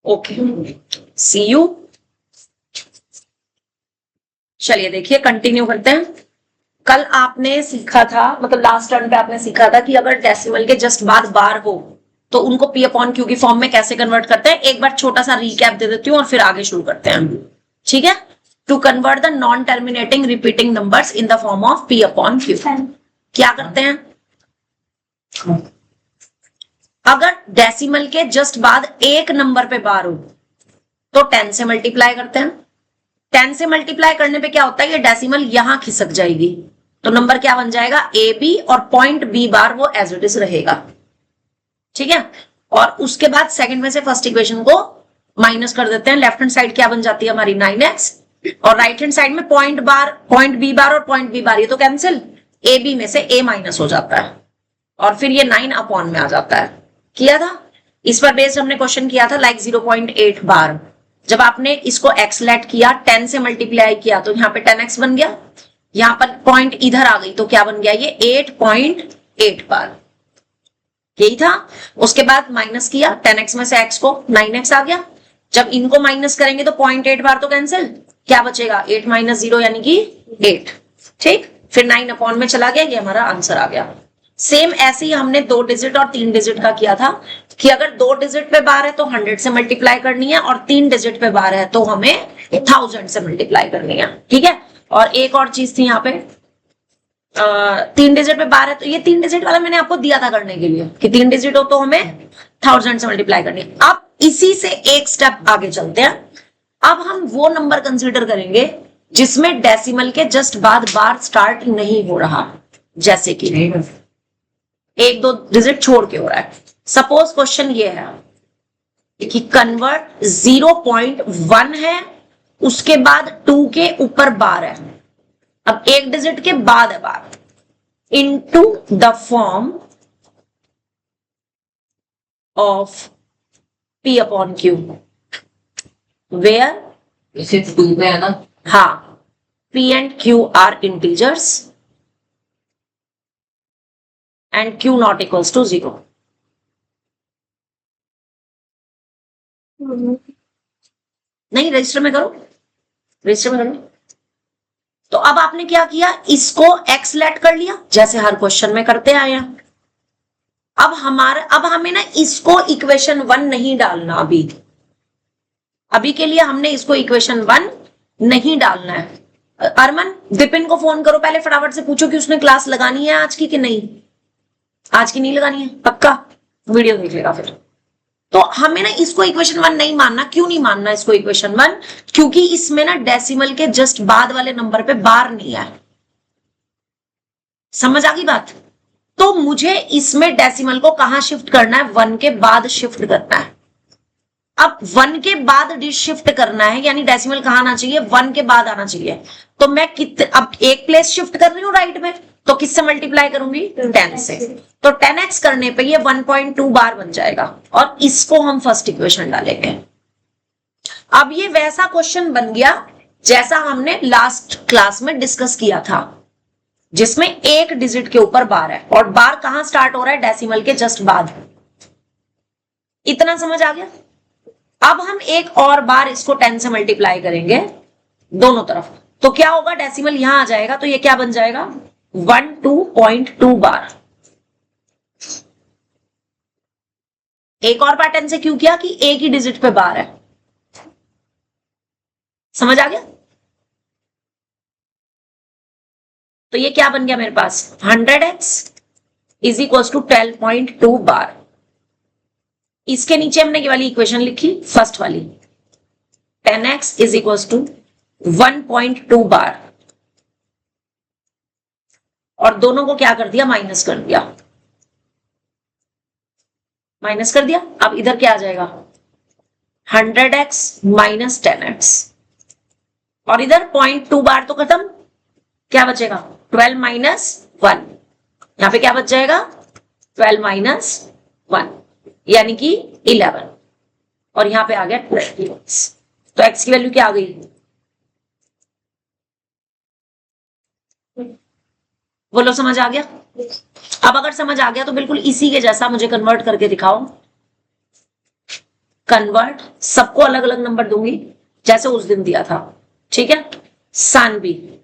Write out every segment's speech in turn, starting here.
Okay, C you. चलिए देखिए, continue करते हैं। कल आपने सीखा था, मतलब लास्ट टर्न पे आपने सीखा था कि अगर डेसिमल के जस्ट बाद बार हो तो उनको पी अपॉन क्यू की फॉर्म में कैसे कन्वर्ट करते हैं। एक बार छोटा सा रिकैप दे देती हूँ और फिर आगे शुरू करते हैं, ठीक है। To convert the non terminating repeating numbers in the form of P upon Q, क्या करते हैं? अगर डेसिमल के जस्ट बाद एक नंबर पे बार हो तो 10 से मल्टीप्लाई करते हैं। 10 से मल्टीप्लाई करने पे क्या होता है, ये डेसिमल यहां खिसक जाएगी, तो नंबर क्या बन जाएगा, ए बी, और पॉइंट बी बार वो एज इट इज रहेगा, ठीक है। और उसके बाद सेकंड में से फर्स्ट इक्वेशन को माइनस कर देते हैं। लेफ्ट हैंड साइड क्या बन जाती है हमारी 9x, और राइट हैंड साइड में पॉइंट बी बार और पॉइंट बी बार, ये तो कैंसिल, ए बी में से ए माइनस हो जाता है और फिर ये 9 अपॉन में आ जाता है। किया था इस पर बेस्ड हमने क्वेश्चन किया था, लाइक 0.8 बार। जब आपने इसको x लेट किया, 10 से मल्टीप्लाई किया तो यहाँ पे 10x बन गया, यहाँ पर पॉइंट इधर आ गई तो क्या बन गया, ये 8.8 बार, यही था। उसके बाद माइनस किया 10x में से x को, 9x आ गया। जब इनको माइनस करेंगे तो 0.8 बार तो कैंसिल, क्या बचेगा, 8 माइनस 0 यानी कि 8, ठीक। फिर 9 अपॉन में चला गया, ये हमारा आंसर आ गया। सेम ऐसे ही हमने 2 डिजिट और 3 डिजिट का किया था कि अगर 2 डिजिट पे बार है तो 100 से मल्टीप्लाई करनी है, और 3 डिजिट पे बार है तो हमें 1000 से मल्टीप्लाई करनी है, ठीक है। और एक और चीज थी यहाँ पे, 3 डिजिट पे बार है तो ये 3 डिजिट वाला मैंने आपको दिया था करने के लिए कि 3 डिजिट हो तो हमें 1000 से मल्टीप्लाई करनी है। अब इसी से एक स्टेप आगे चलते हैं। अब हम वो नंबर कंसीडर करेंगे जिसमें डेसिमल के जस्ट बाद बार स्टार्ट नहीं हो रहा, जैसे कि 1-2 डिजिट छोड़ के हो रहा है। सपोज क्वेश्चन ये है कि कन्वर्ट 0.1 है, उसके बाद 2 के ऊपर बार है, अब एक डिजिट के बाद है bar, into the form of P upon q, where इसे 2 पे है ना, हाँ, p and q are integers and q not equals to 0। नहीं, रजिस्टर में करो, रजिस्टर में करो। तो अब आपने क्या किया, इसको x लेट कर लिया जैसे हर क्वेश्चन में करते आए हैं। अब हमें ना इसको इक्वेशन 1 नहीं डालना, अभी के लिए हमने इसको इक्वेशन 1 नहीं डालना है। अरमन, विपिन को फोन करो पहले, फटाफट से पूछो कि उसने क्लास लगानी है आज की कि नहीं, आज की नहीं लगानी है, पक्का वीडियो देख लेगा फिर। तो हमें ना इसको इक्वेशन 1 नहीं मानना। क्यों नहीं मानना इसको इक्वेशन 1? क्योंकि इसमें ना डेसिमल के जस्ट बाद वाले नंबर पे बार नहीं है। समझ आ गई बात? तो मुझे इसमें डेसिमल को कहां शिफ्ट करना है, 1 के बाद शिफ्ट करना है। अब 1 के बाद शिफ्ट करना है, यानी डेसिमल कहां आना चाहिए, 1 के बाद आना चाहिए। तो मैं अब एक प्लेस शिफ्ट कर रही हूं राइट में, तो किससे मल्टीप्लाई करूंगी, 10 से। तो 10x करने पे ये 1.2 बार बन जाएगा, और इसको हम फर्स्ट इक्वेशन डालेंगे। अब ये वैसा क्वेश्चन बन गया जैसा हमने लास्ट क्लास में डिस्कस किया था, जिसमें एक डिजिट के ऊपर बार है, और बार कहां स्टार्ट हो रहा है, डेसिमल के जस्ट बाद। इतना समझ आ गया? अब हम एक और बार इसको 10 से मल्टीप्लाई करेंगे दोनों तरफ, तो क्या होगा, डेसिमल यहां आ जाएगा, तो ये क्या बन जाएगा, 12.2 बार। एक और बार 10 से क्यों किया कि एक ही डिजिट पे बार है। समझ आ गया? तो ये क्या बन गया मेरे पास, 100x इज इक्वल टू 12.2 बार। इसके नीचे हमने ये वाली इक्वेशन लिखी, फर्स्ट वाली, 10x इज इक्वल टू 1.2 बार, और दोनों को क्या कर दिया, माइनस कर दिया, माइनस कर दिया। अब इधर क्या आ जाएगा, 100x माइनस 10x, और इधर 0.2 बार तो खत्म, क्या बचेगा, 12 माइनस 1, यहां पे क्या बच जाएगा, 12 माइनस 1 यानी कि 11, और यहां पे आ गया 20x। तो x की वैल्यू क्या आ गई, बोलो समझ आ गया? अब अगर समझ आ गया तो बिल्कुल इसी के जैसा मुझे कन्वर्ट करके दिखाओ। कन्वर्ट, सबको अलग अलग नंबर दूंगी जैसे उस दिन दिया था, ठीक है। सानवी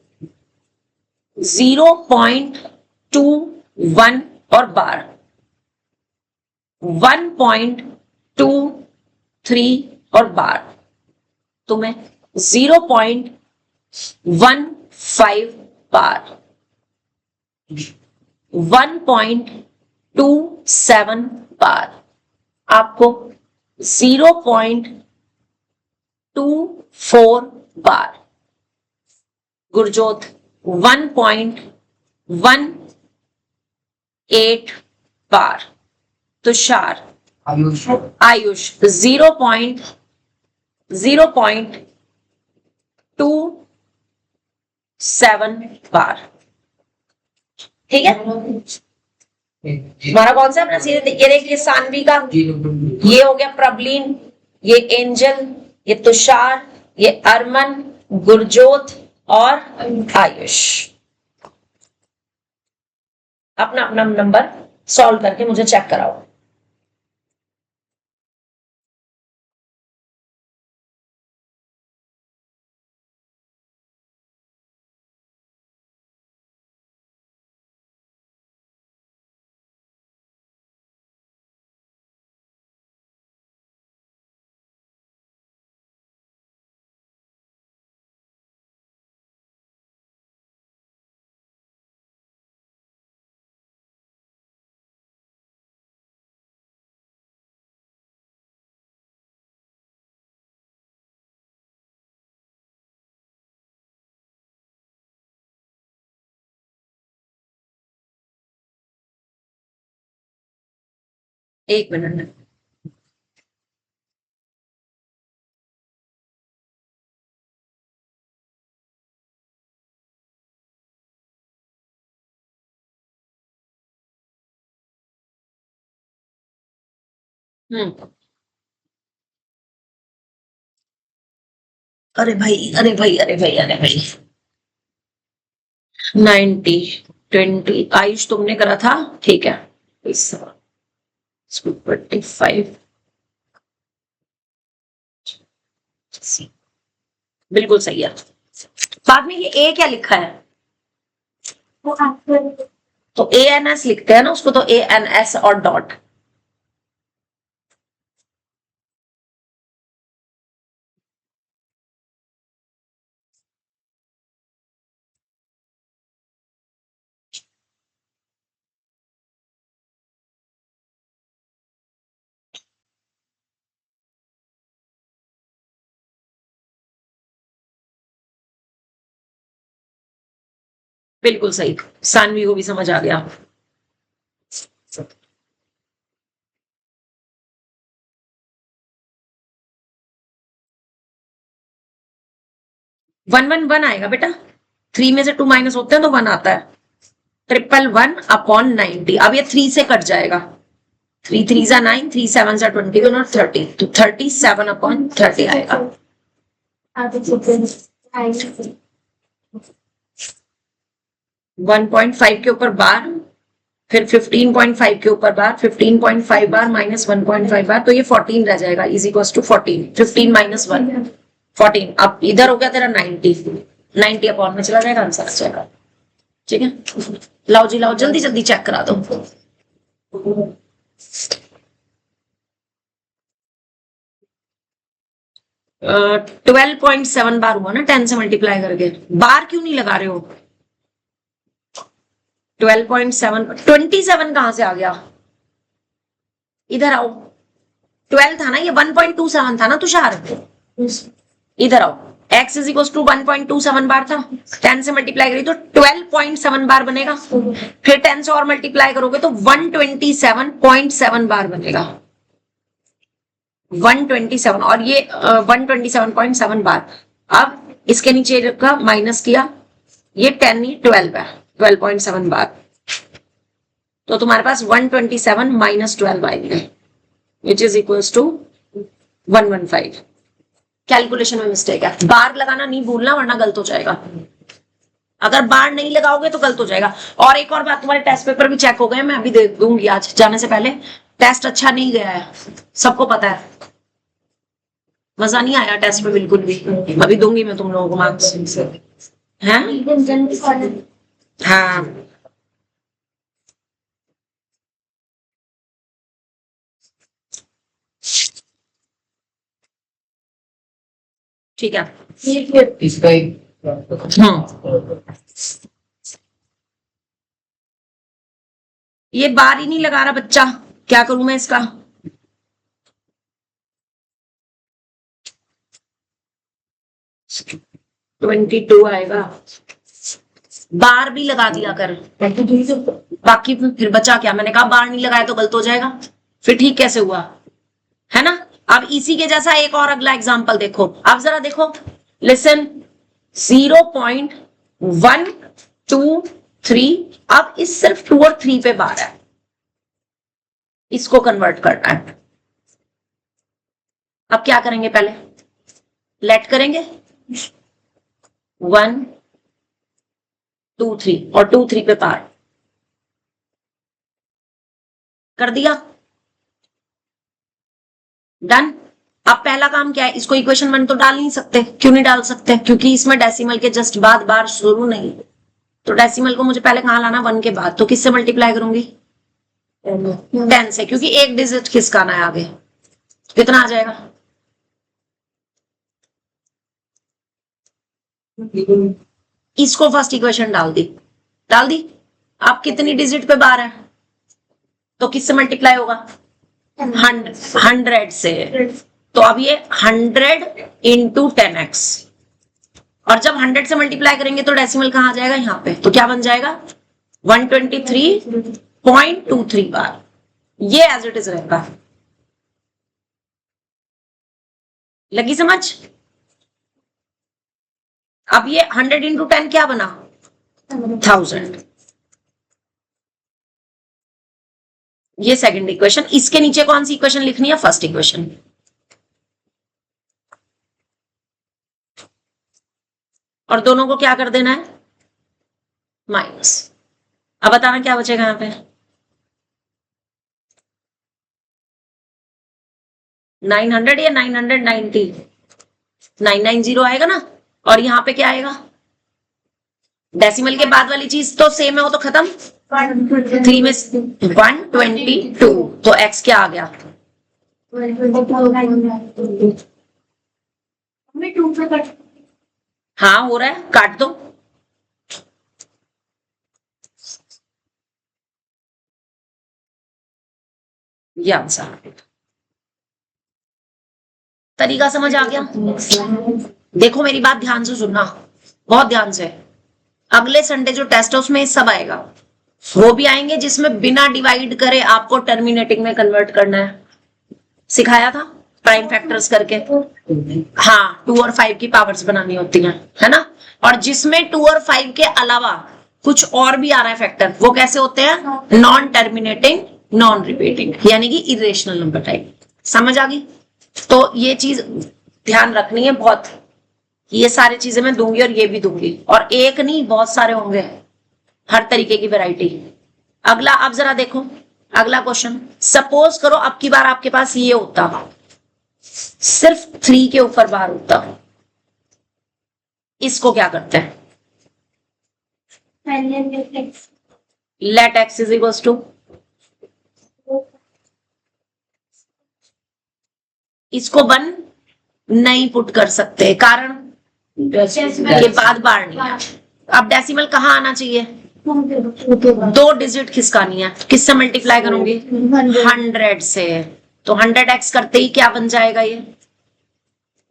0.21 और बार 1.23 और बार तुम्हें 0.15 बार 1.27 बार आपको 0.24 बार, गुरजोत 1.18 बार, तुषार आयुष आयुष 0.27 बार, ठीक है। हमारा कौन सा अपना सीधे ये देखिए सानवी का, ये हो गया प्रबलीन, ये एंजल, ये तुषार, ये अरमन, गुरजोत और आयुष। अपना अपना नंबर सॉल्व करके मुझे चेक कराओ। एक मिनट, अरे भाई अरे भाई अरे भाई अरे भाई 90 20 आयुष तुमने करा था, ठीक है। 25 बिल्कुल सही है। बाद में ये ए क्या लिखा है, तो ए एन एस लिखते हैं ना उसको, तो ए एन एस और डॉट। बिल्कुल सही, सानवी को भी समझ आ गया। वन आएगा बेटा, 3 में से 2 माइनस होते हैं तो 1 आता है। 111/90, अब ये 3 से कट जाएगा, 3 3 जा 9, 3 7 जा 21 और 30, तो 37/30 आएगा। 1.5 के ऊपर बार, फिर 15.5 के ऊपर बार, 15.5 बार माइनस 1.5 बार, तो ये 14 रह जाएगा, इज इक्वल टू 14, 15 माइनस 1 14। अब इधर हो गया तेरा 90 अपॉन में चला जाएगा, आंसर आ जाएगा, ठीक है। लाओ जी लाओ, जल्दी जल्दी चेक करा दो। 12.7 बार हुआ ना 10 से मल्टीप्लाई करके, बार क्यों नहीं लगा रहे हो? 12.7 27 कहां से आ गया? इधर आओ, 12 था ना ये, 1.27 था ना तुषार, इधर आओ, x इज इक्वल टू 1.27 बार था, 10 से मल्टीप्लाई करी तो 12.7 बार बनेगा, फिर 10 से और मल्टीप्लाई करोगे तो 127.7 बार बनेगा, 127, और ये 127.7 बार। अब इसके नीचे का माइनस किया, ये 10 नहीं 12 है, 12.7 बार, तो तुम्हारे पास 127 माइनस 12 आएंगे, which is equals to 115। Calculation में मिस्टेक है, बार लगाना नहीं भूलना वरना गलत हो जाएगा, अगर बार नहीं लगाओगे तो गलत हो जाएगा। और एक और बात, तुम्हारे टेस्ट पेपर भी चेक हो गए, मैं अभी दे दूंगी आज जाने से पहले, टेस्ट अच्छा नहीं गया है, सबको पता है, मजा नहीं आया टेस्ट में बिल्कुल भी। अभी दूंगी मैं तुम लोगों को मार्क्स हैं। हाँ ठीक है। इसका एक ये बार ही नहीं लगा रहा बच्चा, क्या करूं मैं इसका? ट्वेंटी टू आएगा, बार भी लगा दिया कर। बाकी फिर बचा क्या? मैंने कहा बार नहीं लगाया तो गलत हो जाएगा, फिर ठीक कैसे हुआ? है ना। अब इसी के जैसा एक और अगला एग्जांपल देखो, अब जरा देखो, लिसन। 0.123, अब इस सिर्फ 2 और 3 पे बार है, इसको कन्वर्ट करना है। अब क्या करेंगे? पहले लेट करेंगे 1 2 3 और 2 3 पे पार कर दिया, डन। अब पहला काम क्या है? इसको इक्वेशन 1 तो डाल नहीं सकते। क्यों नहीं डाल सकते? क्योंकि इसमें डेसिमल के जस्ट बाद बार शुरू नहीं, तो डेसिमल को मुझे पहले कहां लाना? 1 के बाद। तो किससे मल्टीप्लाई करूंगी? 10 से, क्योंकि एक डिजिट खिसकाना है आगे। कितना आ जाएगा? इसको फर्स्ट इक्वेशन डाल दी। अब कितनी डिजिट पे बार है? तो किससे मल्टीप्लाई होगा? 100 से। तो अब ये 100 इंटू 10x, और जब 100 से मल्टीप्लाई करेंगे तो डेसिमल कहां आ जाएगा? यहाँ पे। तो क्या बन जाएगा? 123.23 बार। ये एज इट इज रहेगा। लगी समझ? अब ये 100 इंटू 10 क्या बना? 1000। ये सेकंड इक्वेशन। इसके नीचे कौन सी इक्वेशन लिखनी है? First equation. और दोनों को क्या कर देना है? माइनस। अब बताना क्या बचेगा यहां पे? 900 या 990? 990 आएगा ना। और यहां पे क्या आएगा? डेसिमल के बाद वाली चीज तो सेम है, वो तो खत्म। 3 में 122, तो x क्या आ गया? हाँ हो रहा है, काट दो। ये आंसर। तरीका समझ आ गया? देखो मेरी बात ध्यान से सुनना, बहुत ध्यान से। अगले संडे जो टेस्ट है उसमें सब आएगा। वो भी आएंगे जिसमें बिना डिवाइड करे आपको टर्मिनेटिंग में कन्वर्ट करना है। सिखाया था प्राइम फैक्टर्स करके। हाँ, 2 और 5 की पावर्स बनानी होती हैं, है ना। और जिसमें 2 और 5 के अलावा कुछ और भी आ रहा है फैक्टर, वो कैसे होते हैं? नॉन टर्मिनेटिंग, नॉन रिपीटिंग, यानी कि इरेशनल नंबर टाइप। समझ आ गई? तो ये चीज ध्यान रखनी है बहुत। ये सारी चीजें मैं दूंगी और ये भी दूंगी, और एक नहीं बहुत सारे होंगे, हर तरीके की वैरायटी। अगला, अब जरा देखो अगला क्वेश्चन। सपोज करो अब की बार आपके पास ये होता, सिर्फ 3 के ऊपर बार होता, इसको क्या करते हैं? Let x is equal to, इसको 1 नहीं पुट कर सकते, कारण के बाद बार नहीं है। अब डेसिमल कहां आना चाहिए? 2 डिजिट खिसकानी है। किससे मल्टीप्लाई करूंगी? 100 से। तो 100x करते ही क्या बन जाएगा? ये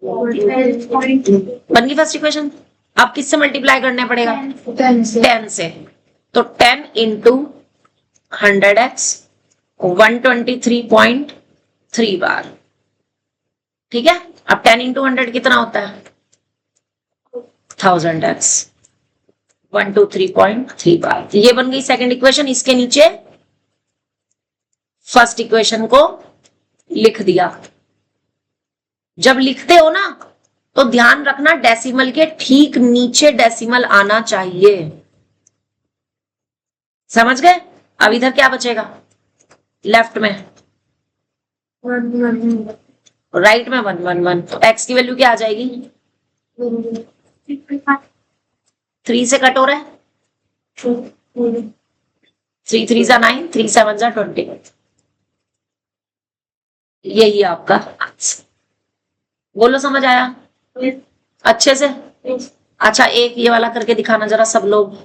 बन गई फर्स्ट इक्वेशन। अब किससे मल्टीप्लाई करना पड़ेगा? 10 से। तो 10 इंटू 100x 123.3 बार। ठीक है। अब 10 इंटू 100 कितना होता है? 1000x 123.3 बार। ये बन गई सेकंड इक्वेशन। इसके नीचे फर्स्ट इक्वेशन को लिख दिया। जब लिखते हो ना तो ध्यान रखना डेसिमल के ठीक नीचे डेसिमल आना चाहिए। समझ गए? अब इधर क्या बचेगा लेफ्ट में? राइट में 1 1 1, तो x की वैल्यू क्या आ जाएगी? 3 से कट हो रहा है, 3 3 जा 9, 3 7 जा 20। यही आपका आंसर। बोलो समझ आया अच्छे से? अच्छा एक ये वाला करके दिखाना जरा सब लोग।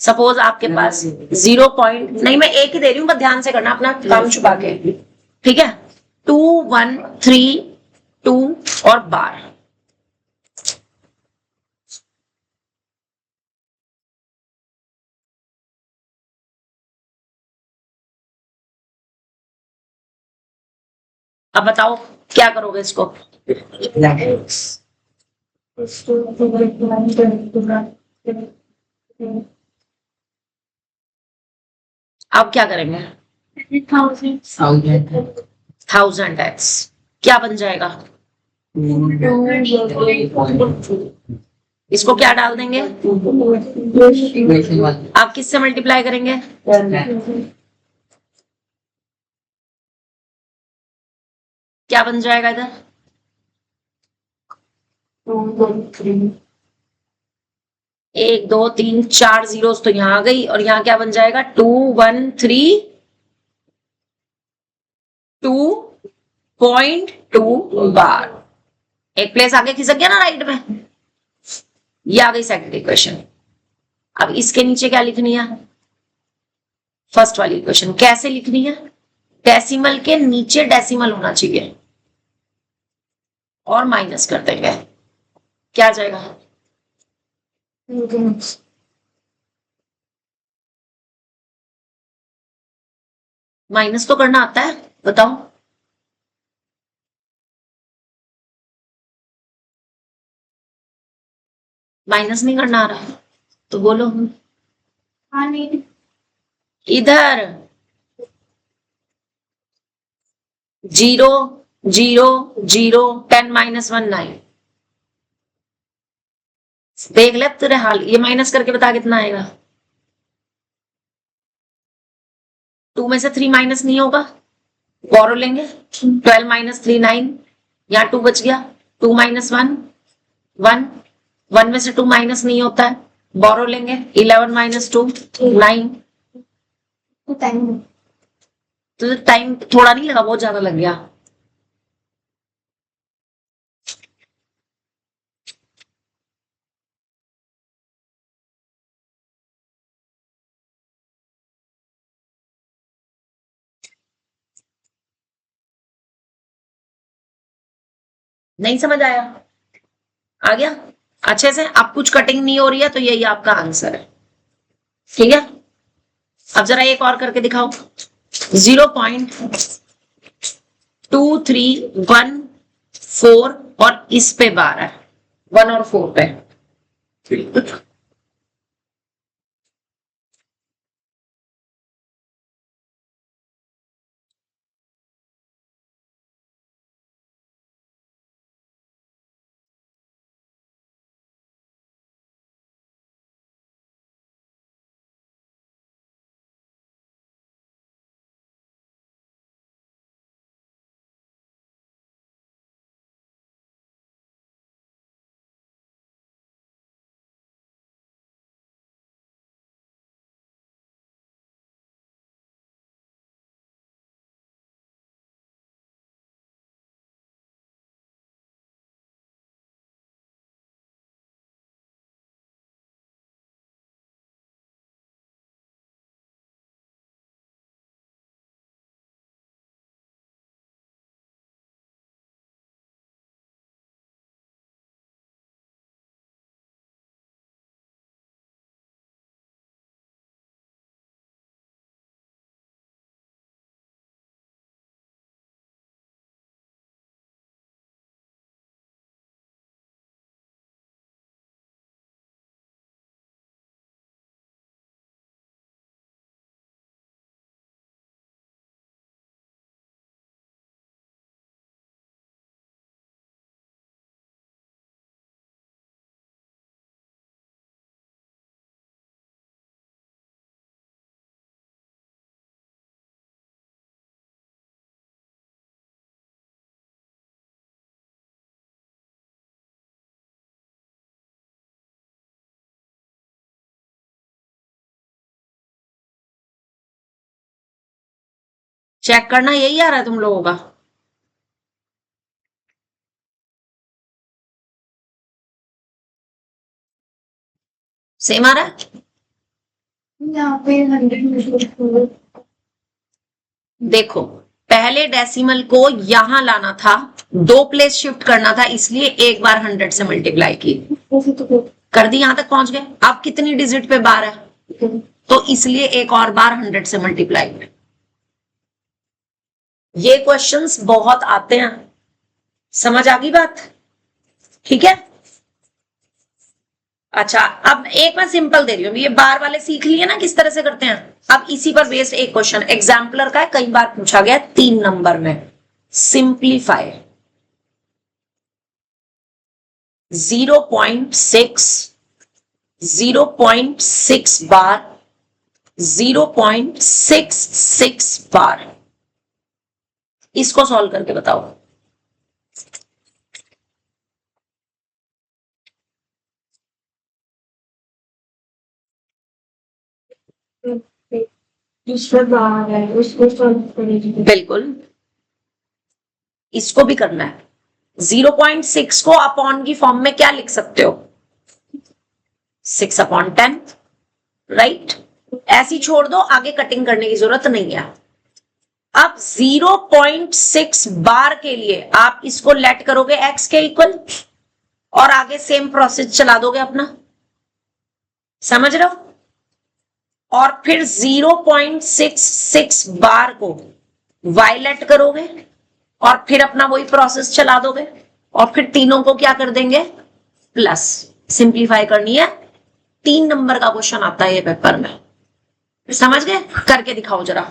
सपोज आपके पास 0 पॉइंट नहीं, मैं एक ही दे रही हूँ, बस ध्यान से करना अपना काम छुपा के, ठीक है? 2 1 3 2 और बार। अब बताओ क्या करोगे इसको? अब क्या करेंगे? 1000x क्या बन जाएगा? इसको क्या डाल देंगे? आप किससे मल्टीप्लाई करेंगे? क्या बन जाएगा इधर? 1 2 3 4 जीरोस तो यहां आ गई, और यहां क्या बन जाएगा? 2 1 3 2.2 बार। एक प्लेस आगे खिसक गया ना राइट में, ये आ गई सेकंड इक्वेशन। अब इसके नीचे क्या लिखनी है? फर्स्ट वाली इक्वेशन। कैसे लिखनी है? डेसिमल के नीचे डेसिमल होना चाहिए और माइनस कर देंगे, क्या आ जाएगा? माइनस तो करना आता है, बताओ। माइनस नहीं करना आ रहा तो बोलो। इधर 0 0 0 10 - 1 9। देख ले अब तेरे हाल, ये माइनस करके बता कितना आएगा? 2 में से 3 माइनस नहीं होगा, बोरो लेंगे। 12 - 3 9, यहाँ 2 बच गया। 2 - 1 1, 1 में से 2 माइनस नहीं होता है, बोरो लेंगे। 11 - 2 9। तो टाइम थोड़ा नहीं लगा, बहुत ज्यादा लग गया। नहीं समझ आया? आ गया अच्छे से? अब कुछ कटिंग नहीं हो रही है, तो यही आपका आंसर है, ठीक है? अब जरा एक और करके दिखाओ। 0.2314 और इस पे 12, 1 और 4 पे। चेक करना, यही आ रहा है तुम लोगों का? सेम आ रहा है? यहाँ पे 100 देखो, पहले डेसिमल को यहां लाना था, 2 प्लेस शिफ्ट करना था, इसलिए एक बार 100 से मल्टीप्लाई की, कर दी, यहां तक पहुंच गए। अब कितनी डिजिट पे बार है, तो इसलिए एक और बार 100 से मल्टीप्लाई। ये क्वेश्चंस बहुत आते हैं, समझ आ गई बात? ठीक है। अच्छा, अब एक मैं सिंपल दे रही हूं, ये बार वाले सीख लिए ना किस तरह से करते हैं। अब इसी पर बेस्ड एक क्वेश्चन एग्जाम्पलर का है, कई बार पूछा गया 3 नंबर में। सिंप्लीफाई 0.6, 0.6 बार, 0.66 बार, इसको सॉल्व करके बताओ। दूसरा बार है, उसको सॉल्व करेंगे। बिल्कुल, इसको भी करना है। 0.6 को अपॉन की फॉर्म में क्या लिख सकते हो, 6/10, राइट। ऐसी छोड़ दो, आगे कटिंग करने की जरूरत नहीं है। अब 0.6 बार के लिए आप इसको लेट करोगे x के इक्वल, और आगे सेम प्रोसेस चला दोगे अपना, समझ रहे हो। और फिर 0.66 बार को y लेट करोगे, और फिर अपना वही प्रोसेस चला दोगे, और फिर तीनों को क्या कर देंगे, प्लस। सिंप्लीफाई करनी है। 3 नंबर का क्वेश्चन आता है ये पेपर में, समझ गए? करके दिखाओ जरा।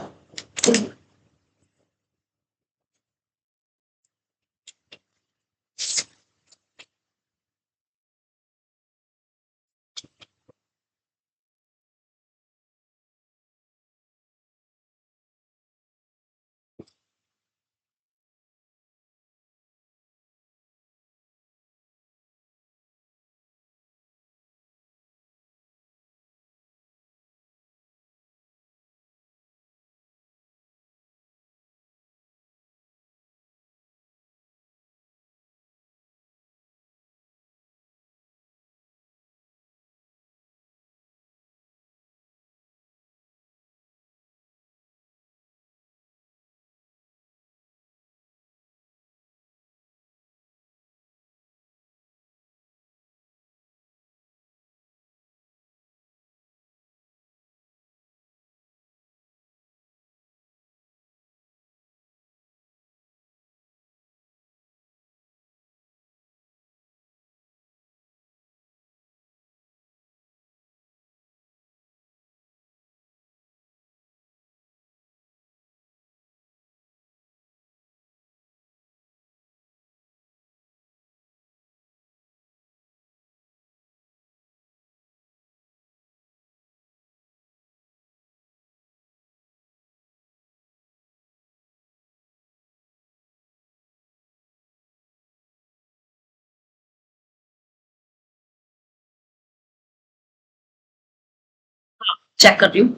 चेक कर रही हूं,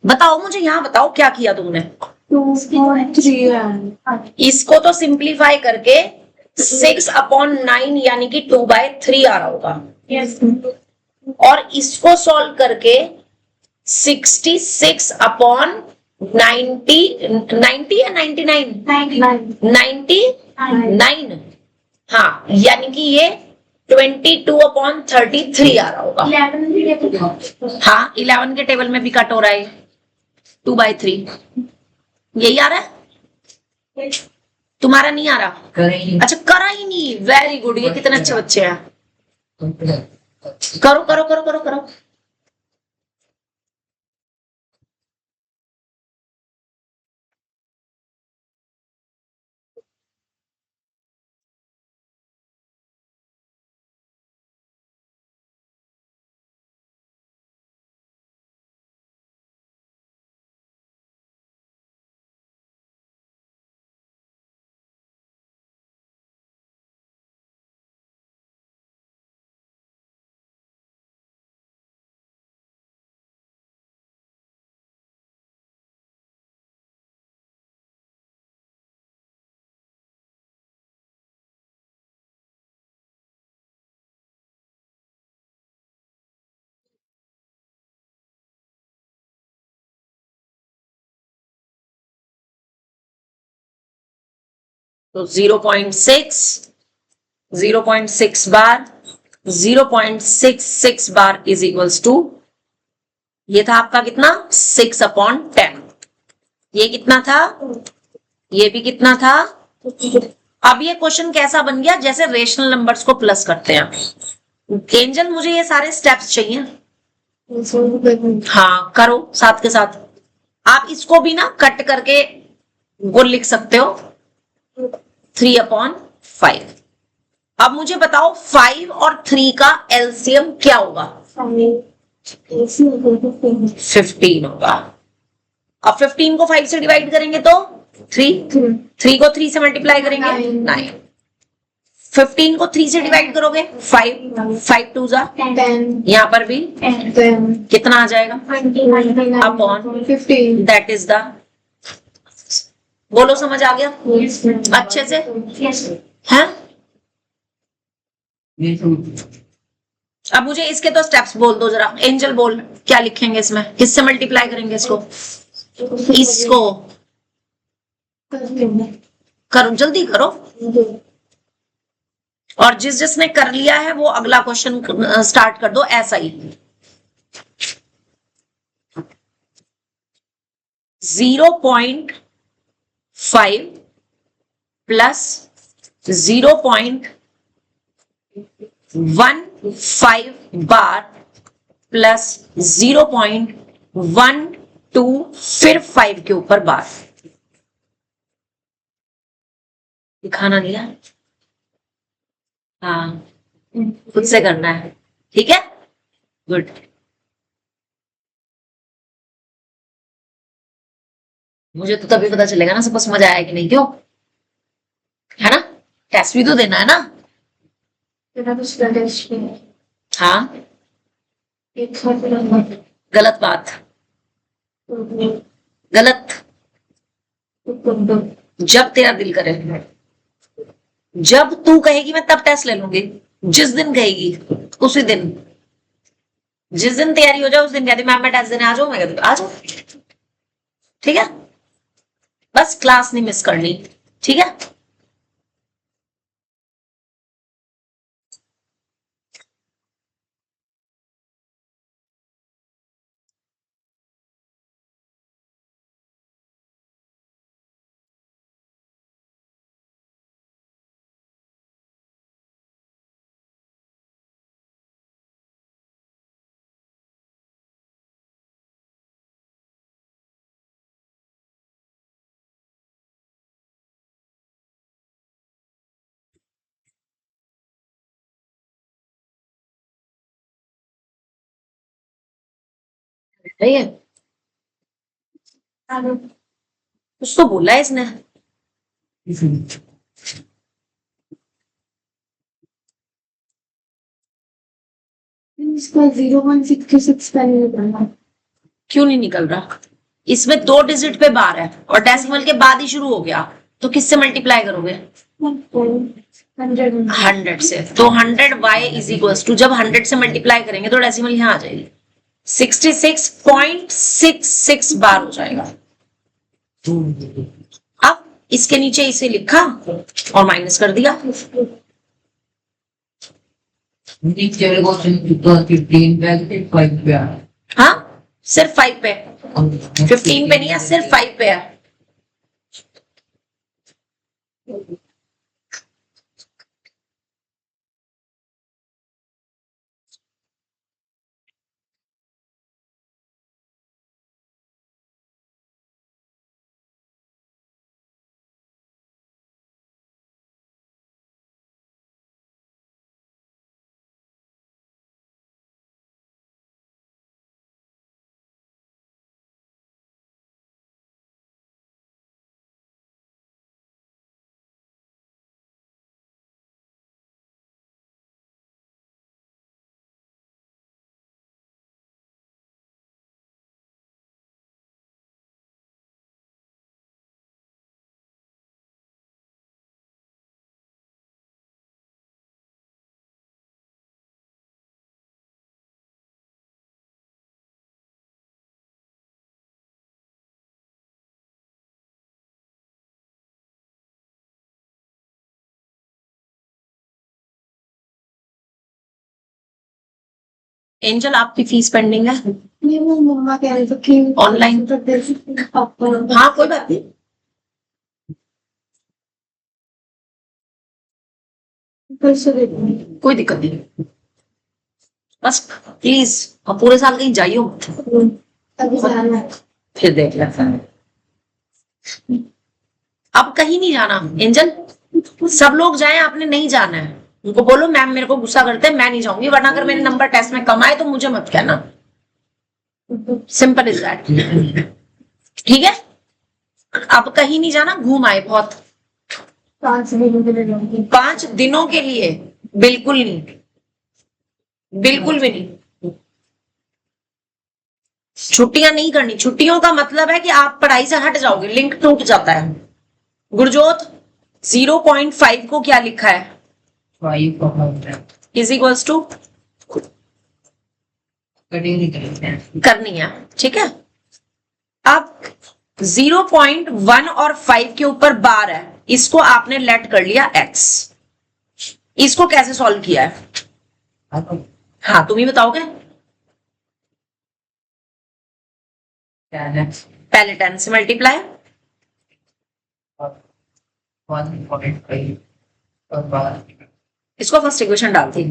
बताओ मुझे, यहां बताओ क्या किया तुमने। 2.3 इसको तो सिंप्लीफाई करके 6/9 यानी कि 2/3 आ रहा होगा, यस और इसको सॉल्व करके 66/90, 90 या 99, 99, हाँ, यानी कि ये 22/33 आ रहा होगा। 11 हाँ, 11 के टेबल में भी कट हो रहा है 2/3, यही आ रहा है। तुम्हारा नहीं आ रहा? करेंगे। अच्छा, करा ही नहीं, वेरी गुड, ये कितने अच्छे बच्चे हैं। करो करो करो करो करो। तो 0.6, 0.6 बार, 0.66 बार इज इक्वल्स टू, ये था आपका कितना 6/10। ये कितना था, ये भी कितना था। अब ये क्वेश्चन कैसा बन गया, जैसे रेशनल नंबर्स को प्लस करते हैं। एंजल मुझे ये सारे स्टेप्स चाहिए। हाँ करो साथ के साथ। आप इसको भी ना कट करके वो लिख सकते हो 3/5। अब मुझे बताओ 5 और 3 का एलसीएम क्या होगा। 15 होगा। अब 15 को 5 से डिवाइड करेंगे तो 3 को 3 से मल्टीप्लाई करेंगे 9। 15 को 3 से डिवाइड करोगे 5 2 जा, यहाँ पर भी कितना आ जाएगा अपॉन 15। दैट इज द, बोलो समझ आ गया अच्छे से है। अब मुझे इसके तो स्टेप्स बोल दो जरा, एंजल बोल क्या लिखेंगे इसमें, किससे मल्टीप्लाई करेंगे इसको, इसको करो जल्दी करो। और जिसने कर लिया है वो अगला क्वेश्चन स्टार्ट कर दो ऐसा ही। 0.5 प्लस 0.15 बार प्लस 0.12 फिर 5 के ऊपर बार। दिखाना नहीं है, हाँ खुद से करना है, ठीक है गुड। मुझे तो तभी पता चलेगा ना सबको समझ आया कि नहीं, क्यों है ना, टेस्ट भी तो देना है ना। हाँ गलत बात, गलत, जब तेरा दिल करे, जब तू कहेगी मैं तब टेस्ट ले लूंगी, जिस दिन कहेगी उसी दिन, जिस दिन तैयारी हो जाए उस दिन कहती मैम मैं टेस्ट देने आ जाऊं, मैं कहती आ जाओ, ठीक है, बस क्लास नहीं मिस करनी, ठीक है। सही है, कुछ तो बोला है इसने। इसका 0.66 पहले निकलना। क्यों नहीं निकल रहा, इसमें 2 डिजिट पे बार है और डेसिमल के बाद ही शुरू हो गया, तो किससे मल्टीप्लाई करोगे 100 से। तो 100y इज इक्वल्स टू, जब 100 से मल्टीप्लाई करेंगे तो डेसिमल यहां आ जाएगी, 66.66 बार हो जाएगा। अब इसके नीचे इसे लिखा और माइनस कर दिया। 15 पे हाँ सिर्फ 5 पे, 15 पे नहीं है, सिर्फ 5 पे है। एंजल आपकी फीस पेंडिंग है नहीं वो मम्मा कह रहे थे कि ऑनलाइन। तो दे सकते हैं पापा। हाँ कोई बात नहीं, फिर से दे दूंगी। कोई दिक्कत नहीं, बस प्लीज अब पूरे साल कहीं जाइयो मत, अभी जाना है। फिर देख लेते हैं। अब कहीं नहीं जाना एंजल, सब लोग जाएं, आपने नहीं जाना है। उनको बोलो मैम मेरे को गुस्सा करते हैं, मैं नहीं जाऊंगी, वरना अगर मेरे नंबर टेस्ट में कम आए तो मुझे मत कहना। Simple is that. ठीक है, अब कहीं नहीं जाना, घूम आए बहुत। 5 दिनों के लिए जाऊंगी। 5 दिनों के लिए बिल्कुल नहीं, बिल्कुल भी नहीं, छुट्टियां नहीं करनी। छुट्टियों का मतलब है कि आप पढ़ाई से हट जाओगे, लिंक टूट जाता है। गुरजोत 0.5 को क्या लिखा है? 5 इज इक्वल्स टू करनी है, ठीक है। अब 0.1 और 5 के ऊपर बार है, इसको आपने लेट कर लिया x। इसको कैसे सॉल्व किया है? हाँ तुम ही बताओगे। पहले 10 से मल्टीप्लाई, 1.5 और 12 इसको फर्स्ट इक्वेशन डाल दी,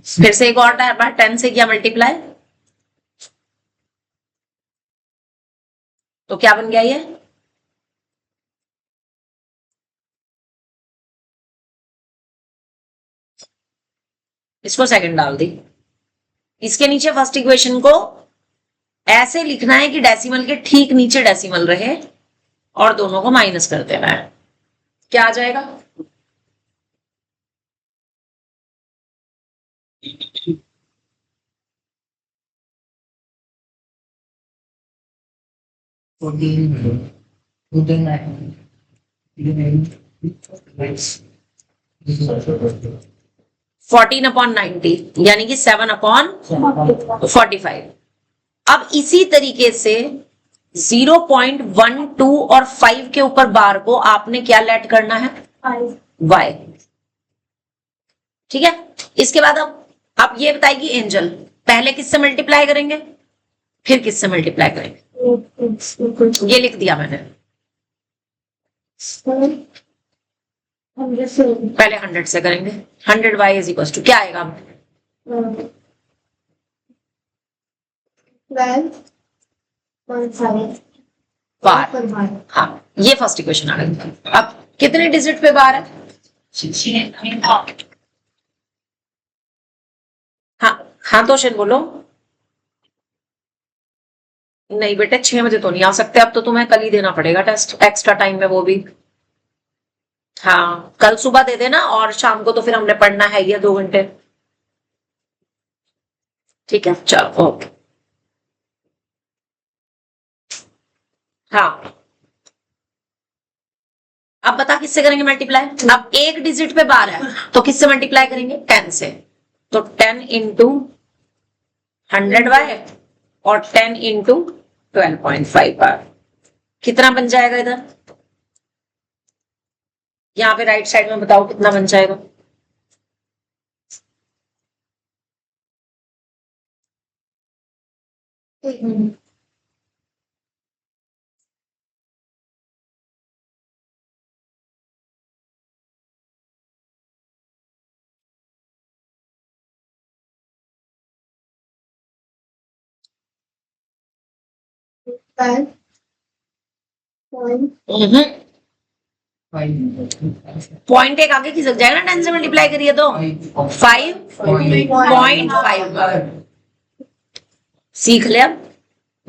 फिर से एक और बार 10 से किया मल्टीप्लाई, तो क्या बन गया ये? इसको सेकंड डाल दी। इसके नीचे फर्स्ट इक्वेशन को ऐसे लिखना है कि डेसिमल के ठीक नीचे डेसिमल रहे और दोनों को माइनस कर देना है। क्या आ जाएगा? फोर्टीन अपॉन 90 यानी कि 7/45। अब इसी तरीके से 0.12 और 5 के ऊपर बार को आपने क्या लेट करना है? y। ठीक है, इसके बाद अब आप ये बताएगी एंजल पहले किससे मल्टीप्लाई करेंगे फिर किससे मल्टीप्लाई करेंगे? ये लिख दिया मैंने, पहले 100 से करेंगे। 100y इज इक्वल टू क्या आएगा? 12.5 बार। हाँ ये फर्स्ट इक्वेशन आ गई। अब कितने डिजिट पे बार है? हाँ हाँ तो शेन बोलो। नहीं बेटे 6 बजे तो नहीं आ सकते, अब तो तुम्हें कल ही देना पड़ेगा टेस्ट, एक्स्ट्रा टाइम में वो भी। हाँ कल सुबह दे देना और शाम को तो फिर हमने पढ़ना है ये 2 घंटे। ठीक है चलो ओके। हाँ अब बता किससे करेंगे मल्टीप्लाई? अब एक डिजिट पे बार है तो किससे मल्टीप्लाई करेंगे? 10 से। तो 10 इंटू 100y और 10 इंटू 12.5 बार कितना बन जाएगा? इधर यहाँ पे राइट साइड में बताओ कितना बन जाएगा? पॉइंट एक आगे खिसक जाएगा ना 10 से मल्टीप्लाई करिए तो 5.5 सीख ले। अब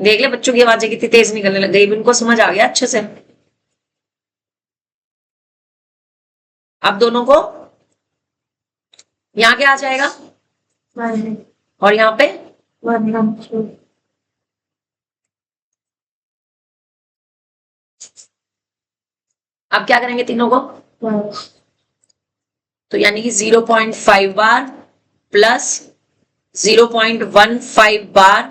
देख ले बच्चों की आवाजें कितनी तेज निकलने लग गई, इनको समझ आ गया अच्छे से। अब दोनों को यहाँ क्या आ जाएगा और यहाँ पे अब क्या करेंगे तीनों को? तो यानी कि 0.5 बार प्लस 0.15 बार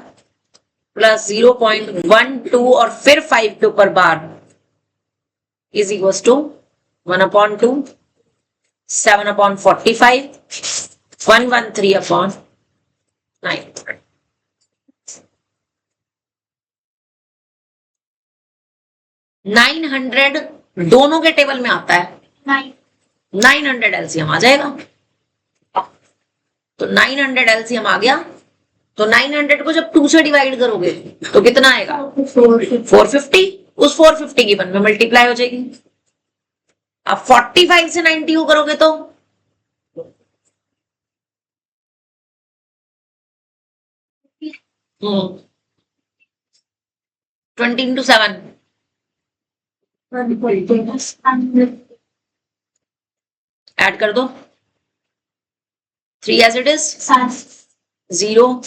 प्लस 0.12 और फिर 5 के ऊपर बार इज इक्वल टू 1/2 7/45, 113/900. 900 दोनों के टेबल में आता है, 900 एलसीएम आ जाएगा। तो 900 एलसीएम आ गया, तो 900 को जब 2 से डिवाइड करोगे तो कितना आएगा? 450। उस 450 की 1 में मल्टीप्लाई हो जाएगी। अब 45 से 90 को करोगे तो 20 into 7, ऐड कर दो। 3 as it is, 0,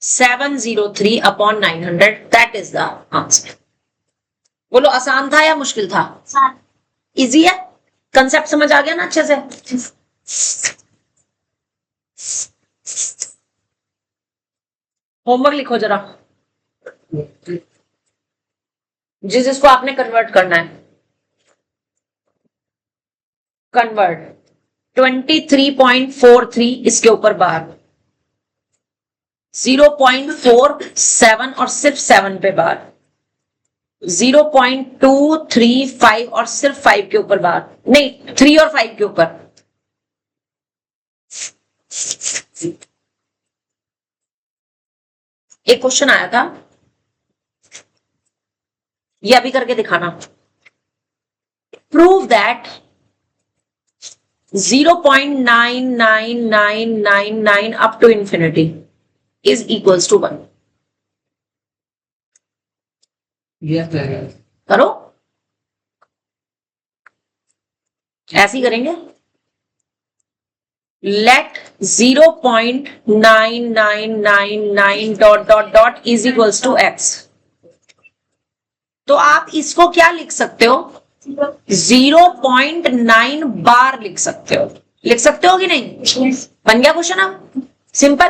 703/900, that is the answer. बोलो आसान था या मुश्किल था? इजी है, कंसेप्ट समझ आ गया ना अच्छे से? होमवर्क लिखो जरा, जिसको आपने कन्वर्ट करना है। कन्वर्ट 23.43 इसके ऊपर बार, 0.47 और सिर्फ 7 पे बार, 0.235 और सिर्फ 5 के ऊपर बार, नहीं 3 और 5 के ऊपर। एक क्वेश्चन आया था, ये अभी करके दिखाना। Prove that 0.99999 up to infinity is equals to 1. करो, ऐसे ही करेंगे। Let 0.9999 dot dot dot is equals to x। तो आप इसको क्या लिख सकते हो? 0.9 बार लिख सकते हो। लिख सकते हो कि नहीं? बन गया क्वेश्चन। अब सिंपल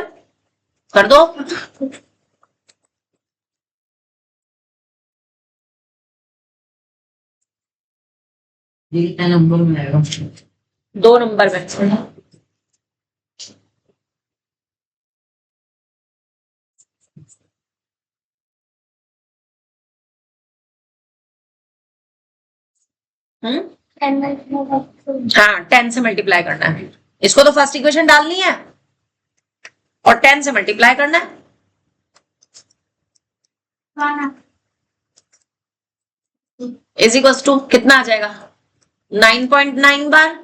कर दो। ये कितना नंबर में आएगा? 2 नंबर में। हाँ, 10 से मल्टीप्लाई करना है इसको। तो फर्स्ट इक्वेशन डालनी है और 10 से मल्टीप्लाई करना है। इज इक्वल्स टू कितना आ जाएगा? 9.9 बार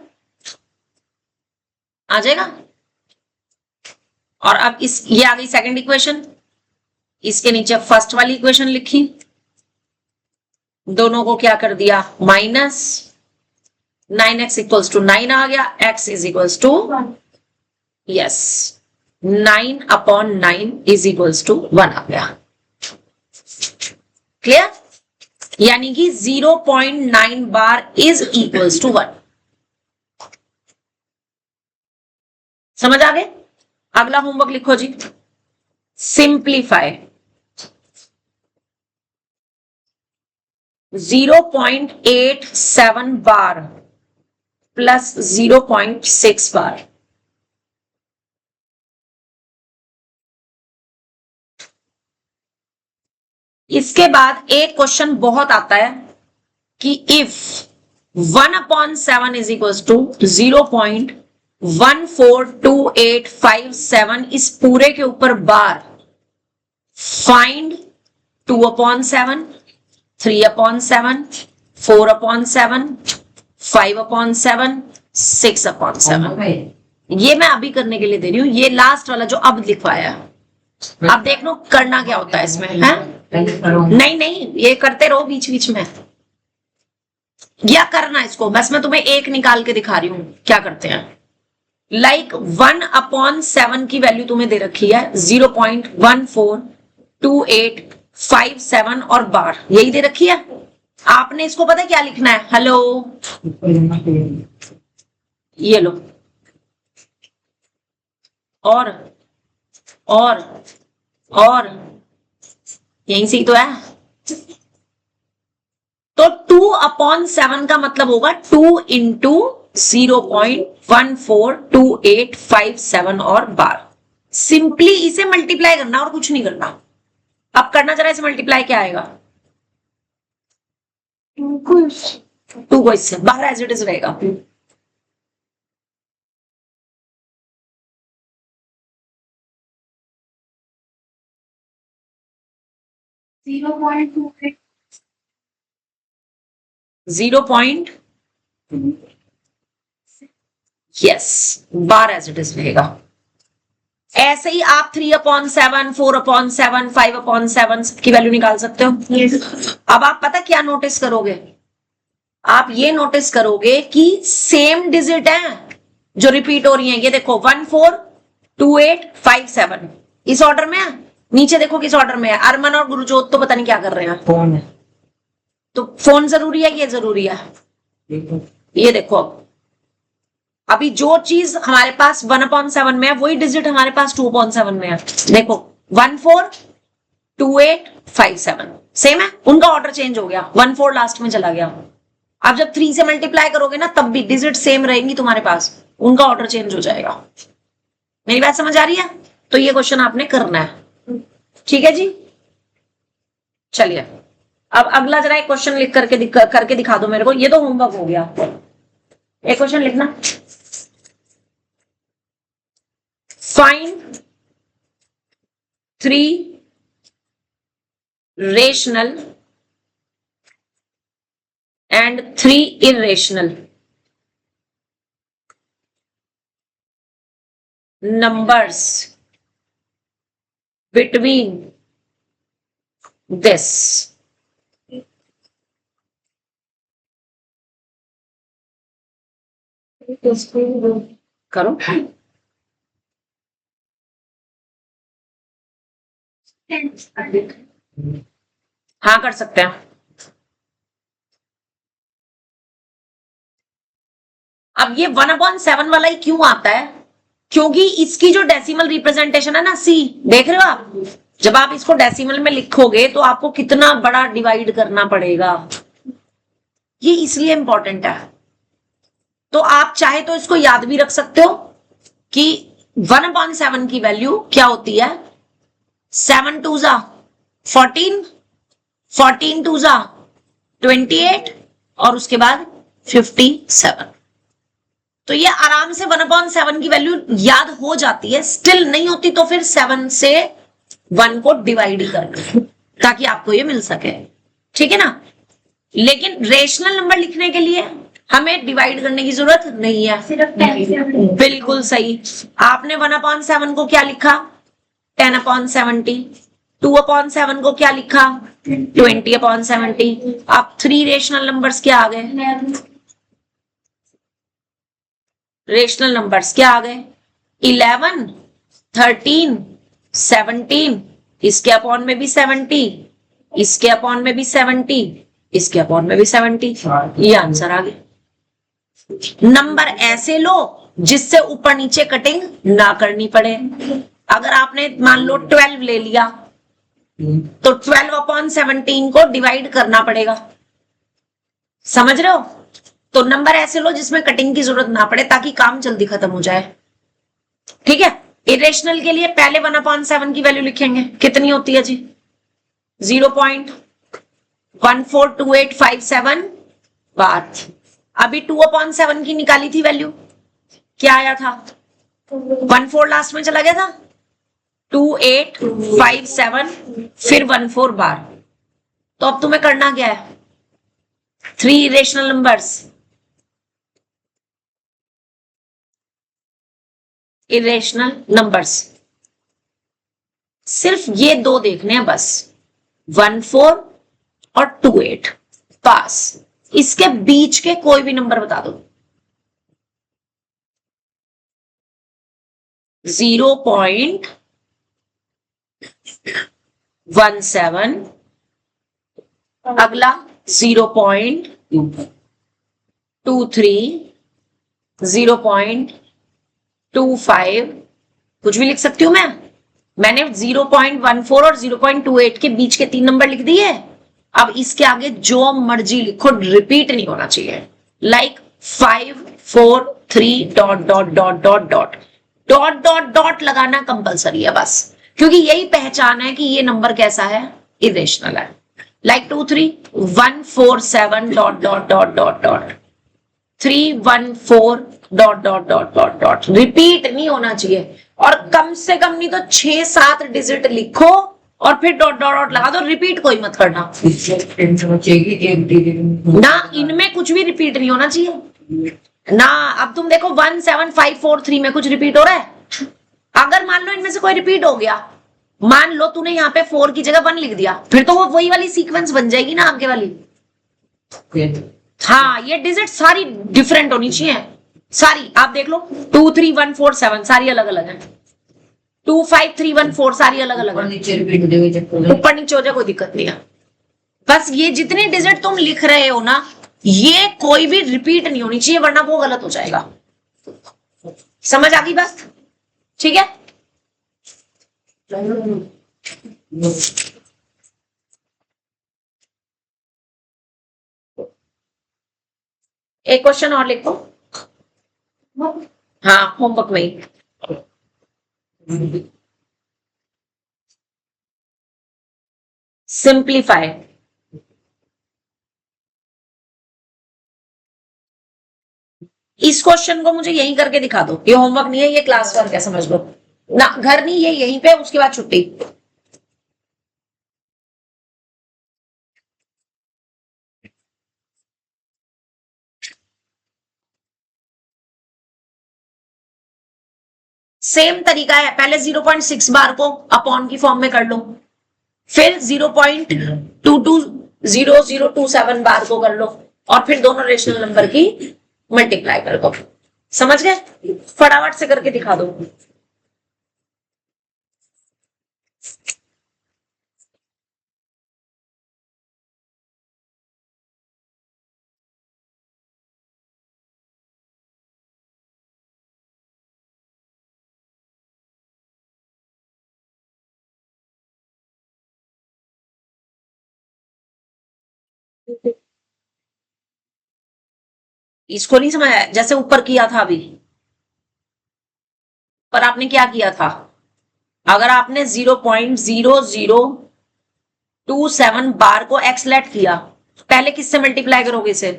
आ जाएगा। और अब ये आ गई सेकंड इक्वेशन, इसके नीचे फर्स्ट वाली इक्वेशन लिखी, दोनों को क्या कर दिया? माइनस। 9x इक्वल्स टू 9 आ गया, x is equals to, yes, 9/9 is equals to 1 आ गया। क्लियर? यानी कि 0.9 बार इज इक्वल्स टू 1। समझ आ गए? अगला होमवर्क लिखो जी। सिंप्लीफाई 0.87 बार प्लस 0.6 बार। इसके बाद एक क्वेश्चन बहुत आता है कि इफ 1/7 इज इक्वल्स टू 0.142857 इस पूरे के ऊपर बार, फाइंड 2/7, 3/7, 4/7, 5/7, 6/7। ये मैं अभी करने के लिए दे रही हूं, ये लास्ट वाला जो अब लिखवाया। अब देख लो करना क्या होता है इसमें, है? नहीं नहीं, ये करते रहो बीच बीच में, या करना इसको, बस मैं तुम्हें एक निकाल के दिखा रही हूं क्या करते हैं। लाइक 1/7 की वैल्यू तुम्हें दे रखी है 0.142857 और बार, यही दे रखी है। आपने इसको पता है क्या लिखना है? हेलो, ये लो, और यहीं से ही तो है। तो 2/7 का मतलब होगा 2 इंटू 0.142857 और बार। सिंपली इसे मल्टीप्लाई करना और कुछ नहीं करना। अब करना जरा इसे मल्टीप्लाई, क्या आएगा? कुछ 2 को इससे बाहर एज इट इज रहेगा। 0.28 0. Yes, bar as it is रहेगा। ऐसे ही आप 3/7, 4/7, 5/7 की वैल्यू निकाल सकते हो। अब आप पता क्या नोटिस करोगे? आप ये नोटिस करोगे कि सेम डिजिट है जो रिपीट हो रही है। ये देखो 142857 इस ऑर्डर में है। नीचे देखो किस ऑर्डर में है। अरमान और गुरुजोत तो पता नहीं क्या कर रहे हैं। फोन है। तो फोन जरूरी है, ये जरूरी है। देखो ये देखो, अभी जो चीज हमारे पास 1/7 में है वही डिजिट हमारे पास 2/7 में है। देखो 142857 सेम है, उनका ऑर्डर चेंज हो गया, 14 लास्ट में चला गया। अब जब 3 से मल्टीप्लाई करोगे ना तब भी डिजिट सेम रहेंगी तुम्हारे पास, उनका ऑर्डर चेंज हो जाएगा। मेरी बात समझ आ रही है? तो ये क्वेश्चन आपने करना है, ठीक है जी। चलिए अब अगला जरा एक क्वेश्चन लिख करके दिखा दो मेरे को। ये तो होमवर्क हो गया। एक क्वेश्चन लिखना, find 3 rational and 3 irrational numbers between this. करो। हाँ कर सकते हैं। अब ये 1/7 वाला ही क्यों आता है? क्योंकि इसकी जो डेसिमल रिप्रेजेंटेशन है ना, सी, देख रहे हो आप? जब आप इसको डेसिमल में लिखोगे तो आपको कितना बड़ा डिवाइड करना पड़ेगा, ये इसलिए इंपॉर्टेंट है। तो आप चाहे तो इसको याद भी रख सकते हो कि 1/7 की वैल्यू क्या होती है? 7 2 जा 14, 14 2 जा 28 और उसके बाद 57। तो ये आराम से 1/7 की वैल्यू याद हो जाती है। स्टिल नहीं होती तो फिर 7 से 1 को डिवाइड करना ताकि आपको ये मिल सके, ठीक है ना। लेकिन रेशनल नंबर लिखने के लिए हमें डिवाइड करने की जरूरत नहीं है। बिल्कुल सही। आपने 1/7 को क्या लिखा? 10/70। 2/7 को क्या लिखा? 20/70। अब 3 रेशनल नंबर्स क्या आ गए? रेशनल नंबर्स क्या आ गए? 11, 13, 17, इसके अपॉन में भी 70, इसके अपॉन में भी 70, इसके अपॉन में भी 70। ये आंसर आ गया। नंबर ऐसे लो जिससे ऊपर नीचे कटिंग ना करनी पड़े। अगर आपने मान लो 12 ले लिया तो 12/17 को डिवाइड करना पड़ेगा, समझ रहे हो? तो नंबर ऐसे लो जिसमें कटिंग की जरूरत ना पड़े ताकि काम जल्दी खत्म हो जाए, ठीक है। इरेशनल के लिए पहले 1/7 की वैल्यू लिखेंगे, कितनी होती है जी? 0.142857 बार। अभी 2/7 की निकाली थी वैल्यू, क्या आया था? 14 लास्ट में चला गया था, 2857 फिर 14 बार। तो अब तुम्हें करना क्या है? 3 इरेशनल नंबर्स, इरेशनल नंबर्स सिर्फ ये 2 देखने हैं बस, 14 और 28। पास। इसके बीच के कोई भी नंबर बता दो। 0.17, अगला 0.23, 0.25, कुछ भी लिख सकती हूं मैंने 0.14 और 0.28 के बीच के 3 नंबर लिख दिए। अब इसके आगे जो मर्जी लिखो, रिपीट नहीं होना चाहिए। Like 5 4 3 dot dot dot dot dot dot dot dot लगाना कंपलसरी है बस, क्योंकि यही पहचान है कि ये नंबर कैसा है, इरेशनल है। Like 2 3 1 4 7 dot dot dot dot dot 3 1 4 dot dot dot dot dot, repeat नहीं होना चाहिए। और कम से कम नहीं तो 6-7 डिजिट लिखो और फिर डॉट डॉट डॉट लगा दो, रिपीट कोई मत करना ना, इनमें कुछ भी रिपीट नहीं होना चाहिए ना। अब तुम देखो 1 7 5 4 3 में कुछ रिपीट हो रहा है? अगर मान लो इनमें से कोई रिपीट हो गया, मान लो तूने यहाँ पे 4 की जगह 1 लिख दिया, फिर तो वो वही वाली सीक्वेंस बन जाएगी ना आगे वाली। हाँ, ये डिजिट सारी डिफरेंट होनी चाहिए, सारी। आप देख लो 2 3 1 4 7 सारी अलग अलग है, 2 5 3 1 4 सारी अलग अलग है। ऊपर नीचे हो जाए कोई दिक्कत नहीं है, बस ये जितने डिजिट तुम लिख रहे हो ना, ये कोई भी रिपीट नहीं होनी चाहिए, वरना वो गलत हो जाएगा। समझ आ गई बात? ठीक है। एक क्वेश्चन और लिखो। हाँ, होमवर्क में ही। सिंप्लीफाई। इस क्वेश्चन को मुझे यहीं करके दिखा दो, ये होमवर्क नहीं है, ये क्लास वर्क है, समझ लो ना। घर नहीं, ये यहीं पे, उसके बाद छुट्टी। सेम तरीका है, पहले 0.6 बार को अपॉन की फॉर्म में कर लो, फिर 0.220027 बार को कर लो, और फिर दोनों रेशनल नंबर की मल्टीप्लाई कर दो। समझ गए? फटाफट से करके दिखा दो। इसको नहीं समझ आया? जैसे ऊपर किया था अभी, पर आपने क्या किया था, अगर आपने 0.0027 बार को एक्सलेट किया, पहले किससे मल्टीप्लाई करोगे इसे?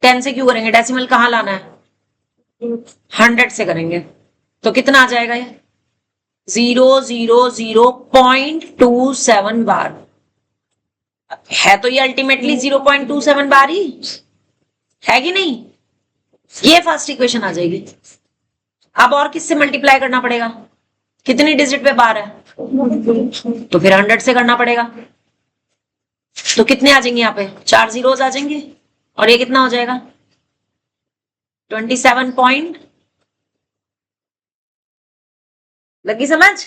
10 से क्यों करेंगे? डेसिमल कहां लाना है? 100 से करेंगे, तो कितना आ जाएगा ये? 0.27 बार है, तो ये अल्टीमेटली 0.27 बार ही है कि नहीं? ये फर्स्ट इक्वेशन आ जाएगी। अब और किससे मल्टीप्लाई करना पड़ेगा? कितनी डिजिट पे बार है? तो फिर 100 से करना पड़ेगा। तो कितने आ जाएंगे यहाँ पे? 4 जीरोस आ जाएंगे, और ये कितना हो जाएगा? 27 पॉइंट। लगी समझ?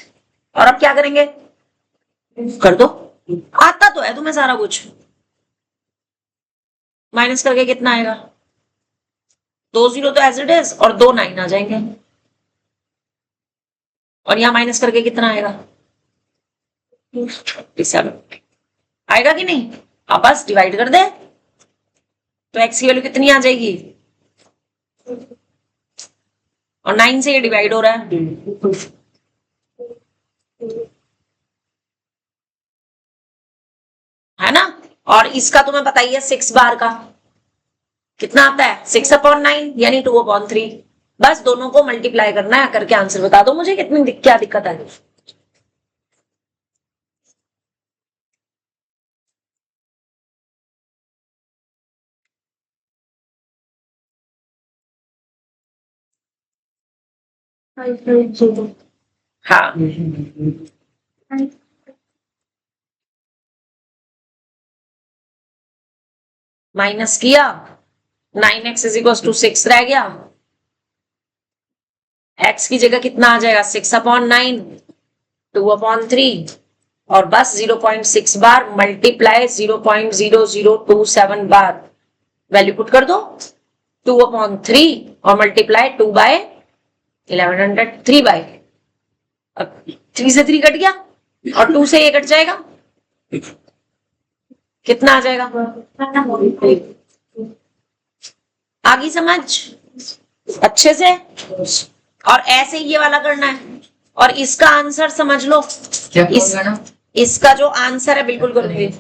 और अब क्या करेंगे? कर दो, आता तो है तुम्हें सारा कुछ। माइनस करके कितना आएगा? 2 0 तो एज इट इज, और 2 9 आ जाएंगे, और यहां माइनस करके कितना आएगा? 57 आएगा कि नहीं? अब बस डिवाइड कर दे, तो x की वैल्यू कितनी आ जाएगी? और 9 से ये डिवाइड हो रहा है, है ना? और इसका तुम्हें पता ही है 6 बार का कितना आता है? 6/9 यानी 2/3। बस दोनों को मल्टीप्लाई करना है, करके आंसर बता दो मुझे कितनी क्या दिक्कत है। हाँ, माइनस किया, 9x = 6 रह गया, x की जगह कितना आ जाएगा? 6/9 2/3, और बस 0.6 बार मल्टीप्लाई 0.0027 बार, वैल्यू पुट कर दो 2/3, और मल्टीप्लाई 2/1100 3 से 3 कट गया, और 2 से ये कट जाएगा, कितना आ जाएगा? आगी समझ अच्छे से? और ऐसे ही ये वाला करना है और इसका आंसर समझ लो। क्या इस मैडम? इसका जो आंसर है बिल्कुल करोगे,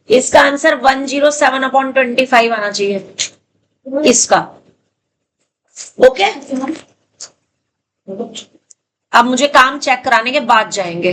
इसका आंसर 107/25 आना चाहिए इसका। ओके, अब मुझे काम चेक कराने के बाद जाएंगे।